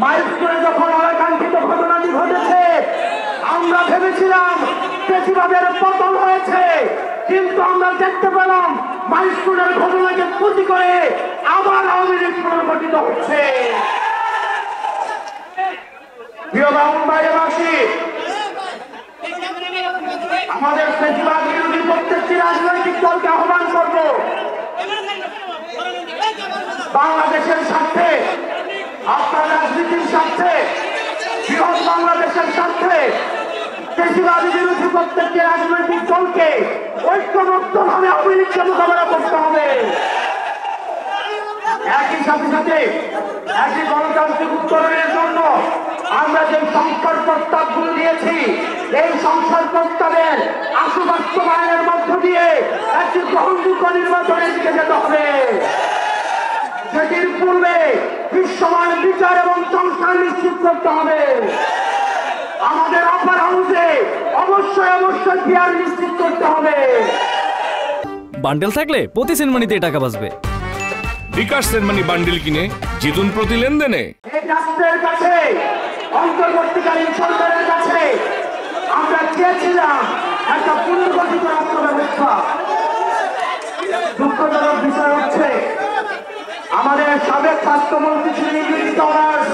মাইলস্টোনে যখন অনাকাঙ্ক্ষিত ঘটনাটি ঘটেছে আমরা ভেবেছিলাম ফ্যাসিবাদের পতন হয়েছে, কিন্তু আমরা দেখতে পেলাম মাইলস্টোনের ঘটনাকে পুঁজি করে আবার আওয়ামী লীগ পুনর্গঠিত হচ্ছে। প্রিয় ব্রাহ্মণবাড়িয়াবাসী, আমাদের ফ্যাসিবাদ বিরোধী প্রত্যেকটি রাজনৈতিক দলকে আহ্বান করব, বাংলাদেশের স্বার্থে, আপনার রাজনীতির স্বার্থে, বৃহৎ বাংলাদেশের স্বার্থে ফ্যাসিবাদ বিরোধী প্রত্যেকটি রাজনৈতিক দলকে ঐক্যবদ্ধভাবে আওয়ামী লীগকে মোকাবেলা করতে হবে। একই সাথে সাথে একই গণতান্ত্রিক উত্তরণের জন্য আমরা যে সংস্কার প্রস্তাবগুলো দিয়েছি, এই সংস্কার প্রস্তাবের আশু বাস্তবায়নের মধ্য দিয়ে একটি গ্রহণযোগ্য নির্বাচনের দিকে যেতে হবে, যেটির পূর্বে বিশ্বমান বিচার এবং সংস্কার নিশ্চিত করতে হবে। আমাদের আপার হাউসে অবশ্যই বিয়ার নিশ্চিত করতে হবে। বান্ডেল থাকলে প্রতি সেনমানিতে টাকা বাঁচবে। বিকাশ সেনমানি বান্ডেল কিনে জিতুন প্রতি লেনদেনে। এই রাষ্ট্রের কাছে, অন্তর্বর্তীকালীন সরকারের কাছে আমরা চেয়েছিলাম একটা পুনর্গঠিত রাষ্ট্র ব্যবস্থা। দুঃখজনক বিষয় হচ্ছে আমাদের সাবেক স্বাস্থ্যমন্ত্রী ছিলেন ইংরেজিতে অনার্স,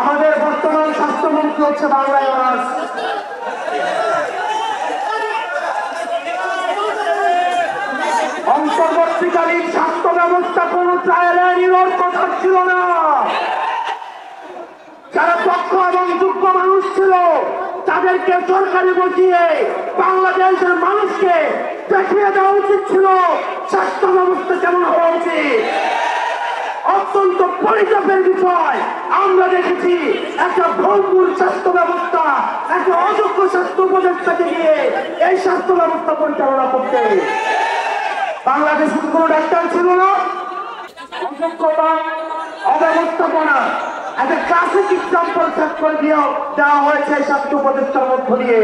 আমাদের বর্তমান স্বাস্থ্যমন্ত্রী হচ্ছে বাংলায় অনার্স। অন্তর্বর্তীকালীন স্বাস্থ্য ব্যবস্থা কোন ট্রায়ালের কথা ছিল না। যারা দক্ষ এবং যোগ্য মানুষ ছিল তাদেরকে সরকারি বসিয়ে বাংলাদেশের মানুষকে দেখিয়ে দেওয়া উচিত ছিল স্বাস্থ্য ব্যবস্থা কেমন হওয়া উচিত। অত্যন্ত পরিতাপের বিষয়, আমরা দেখেছি একটা ভঙ্গুর স্বাস্থ্য ব্যবস্থা, একটা অযোগ্য স্বাস্থ্য উপদেষ্টাকে দিয়ে এই স্বাস্থ্য ব্যবস্থা পরিচালনা করতে। বাংলাদেশে কোনো ডাক্তার ছিল না, অযোগ্যতা, অব্যবস্থাপনা, একটা ক্লাসিক এক্সাম্পল সেট করে দেওয়া হয়েছে স্বাস্থ্য উপদেষ্টার মধ্য দিয়ে।